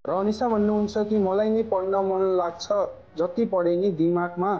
र अनिसा भन्नुहुन्छ कि मलाई नि पढ्न मन लाग्छ, जति पढे नि दिमागमा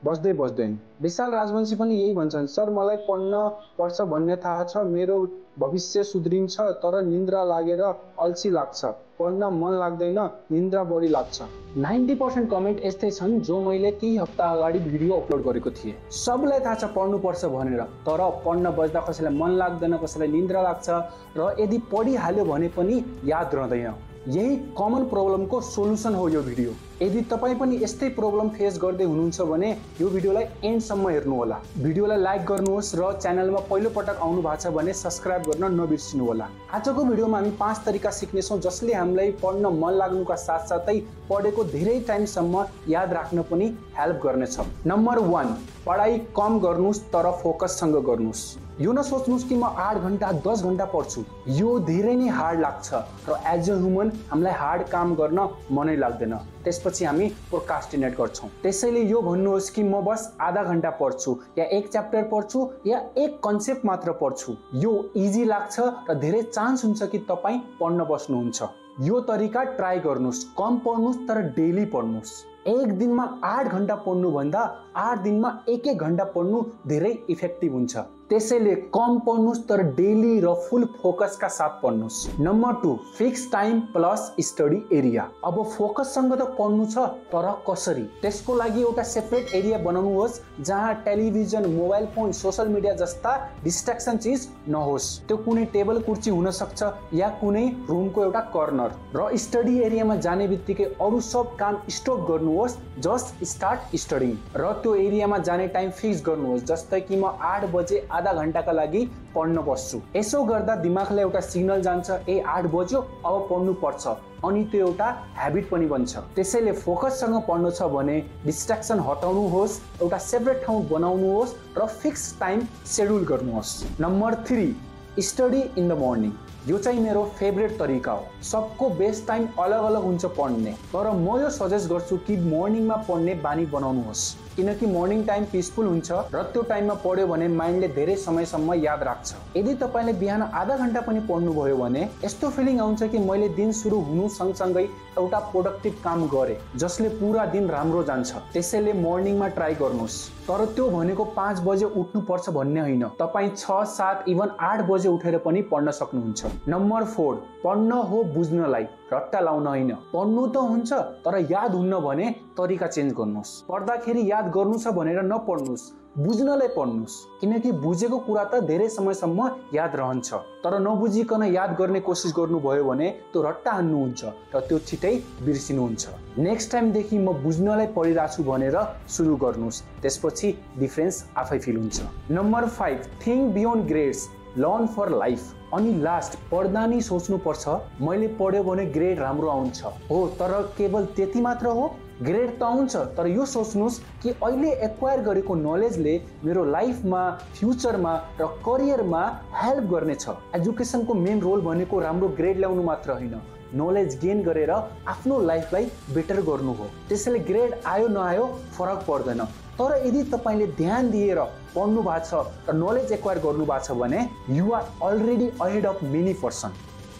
बस्दैन। विशाल राजवंशी पनि यही भन्छन्, सर मलाई पढ्न पर्छ भन्ने थाहा छ, मेरो भविष्य सुध्रिन्छ, तर निन्द्रा लागेर अल्छी लाग्छ, पढ्न मन लाग्दैन, निन्द्रा बढी लाग्छ। 90% कमेन्ट यस्तै छन् जो मैले केही हप्ता अगाडि भिडियो अपलोड गरेको थिएँ। सबैलाई थाहा छ पढ्नु पर्छ भनेर, तर पढ्न बस्दा कसैलाई मन लाग्दैन, कसैलाई निन्द्रा लाग्छ र यदि पढिहाल्यो भने पनि याद रहँदैन। यही कमन प्रब्लमको सोलुसन हो यो भिडियो। यदि तपाईँ पनि यस्तै प्रब्लम फेस गर्दै हुनुहुन्छ भने यो भिडियोलाई एन्डसम्म हेर्नु होला। भिडियोलाई लाइक गर्नुहोस् र च्यानलमा पहिलो पटक आउनु भएको छ भने सब्स्क्राइब गर्न नबिर्सिनु होला। आजको भिडियोमा हामी 5 तरिका सिक्नेछौँ जसले हामीलाई पढ्न मन लाग्नुका साथसाथै पढेको धेरै टाइमसम्म याद राख्न पनि हेल्प गर्नेछ। नम्बर 1, पढाइ कम गर्नुहोस् तर फोकससँग गर्नुहोस्। यो नसोच्नुहोस् कि म 8 घण्टा 10 घण्टा पढ्छु, यो धेरै नै हार्ड लाग्छ र एज अ ह्युमन हामीलाई हार्ड काम गर्न मनै लाग्दैन, त्यसपछि हामी प्रोक्रास्टिनेट गर्छौँ। त्यसैले यो भन्नुहोस् कि म बस आधा घण्टा पढ्छु या 1 च्याप्टर पढ्छु या 1 कन्सेप्ट मात्र पढ्छु। यो इजी लाग्छ र धेरै चान्स हुन्छ कि तपाईँ पढ्न बस्नुहुन्छ। यो तरिका ट्राई गर्नुहोस्, कम पढ्नुहोस् तर डेली पढ्नुहोस्। एक दिनमा 8 घण्टा पढ्नु भन्दा 8 दिनमा 1-1 घण्टा पढ्नु धेरै इफेक्टिभ हुन्छ। त्यसैले कम पढ्नुहोस् तर डेली र फुल फोकसका साथ पढ्नुहोस्। Number 2, fix time plus study area. अब फोकससँग त पढ्नु छ तर कसरी? त्यसको लागि एउटा सेपरेट एरिया बनाउनुहोस् जहाँ television, mobile phone, social media जस्ता डिस्ट्र्याक्सन चिज नहोस्। त्यो कुनै टेबल कुर्सी हुन सक्छ या कुनै रुमको एउटा कर्नर। र स्टडी एरियामा जाने बित्तिकै अरू सब काम स्टप गर्नुहोस्, जस्ट स्टार्ट स्टडिङ। र त्यो एरियामा जाने टाइम फिक्स गर्नुहोस्, जस्तै कि म 8 बजे आधा घण्टाका लागि पढ्न बस्छु। यसो गर्दा दिमागलाई एउटा सिग्नल जान्छ, ए 8 बज्यो अब पढ्नु पर्छ, अनि त्यो एउटा ह्याबिट पनि बन्छ। त्यसैले फोकससँग पढ्नु छ भने डिस्ट्र्याक्सन हटाउनुहोस्, एउटा सेपरेट ठाउँ बनाउनुहोस् र फिक्स टाइम सेड्युल गर्नुहोस्। Number 3, study in the morning. यो चाहिँ मेरो फेभरेट तरिका हो। सबको बेस्ट टाइम अलग अलग हुन्छ पढ्ने, तर म यो सजेस्ट गर्छु कि मर्निङमा पढ्ने बानी बनाउनुहोस्, किनकि मर्निङ टाइम पिसफुल हुन्छ र त्यो टाइममा पढ्यो भने माइन्डले धेरै समयसम्म याद राख्छ। यदि तपाईँले बिहान आधा घण्टा पनि पढ्नुभयो भने यस्तो फिलिङ आउँछ कि मैले दिन सुरु हुनु सँगसँगै एउटा प्रोडक्टिभ काम गरेँ जसले पुरा दिन राम्रो जान्छ। त्यसैले मर्निङमा ट्राई गर्नुहोस्, तर त्यो भनेको 5 बजे उठ्नुपर्छ भन्ने होइन। तपाईँ 6, 7 इभन 8 बजे उठेर पनि पढ्न सक्नुहुन्छ। नम्बर 4, पढ्न हो बुझ्नलाई, रट्टा लाउन होइन। पढ्नु त हुन्छ तर याद हुन्न भने तरिका चेन्ज गर्नुहोस्। पढ्दाखेरि याद गर्नु छ भनेर नपढ्नुहोस्, बुझ्नलाई पढ्नुहोस्, किनकि बुझेको कुरा त धेरै समयसम्म याद रहन्छ, तर नबुझिकन याद गर्ने कोसिस गर्नुभयो भने त्यो रट्टा हान्नुहुन्छ र त्यो छिटै बिर्सिनुहुन्छ। नेक्स्ट टाइमदेखि म बुझ्नलाई पढिरहेको छु भनेर सुरु गर्नुहोस्, त्यसपछि डिफरेन्स आफै फिल हुन्छ। Number 5, think beyond grades, learn for life. अनि लास्ट, पढ्दा नि सोच्नुपर्छ मैले पढ्यो भने ग्रेड राम्रो आउँछ हो, तर केवल त्यति मात्र हो? ग्रेड त आउँछ, तर यो सोच्नुहोस् कि अहिले एक्वायर गरेको नलेजले मेरो लाइफमा, फ्युचरमा र करियरमा हेल्प गर्नेछ। एजुकेसनको मेन रोल भनेको राम्रो ग्रेड ल्याउनु मात्र होइन, नलेज गेन गरेर आफ्नो लाइफलाई बेटर गर्नु हो। त्यसैले ग्रेड आयो नआयो फरक पर्दैन, तर यदि तपाईँले ध्यान दिएर पढ्नु भएको छ र नलेज एक्वायर गर्नु भएको छ भने you are already ahead of many person.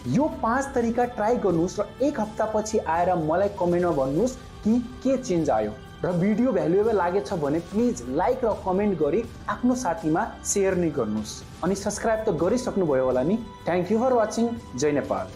यो 5 तरिका ट्राई गर्नुहोस् र 1 हप्तापछि आएर मलाई कमेन्टमा भन्नुहोस् कि के चेन्ज आयो। र भिडियो भ्यालुएबल लागेछ भने प्लिज लाइक र कमेन्ट गरी आफ्नो साथीमा सेयर नै गर्नुहोस्। अनि सब्स्क्राइब त गरिसक्नुभयो होला नि। Thank you for watching. जय नेपाल।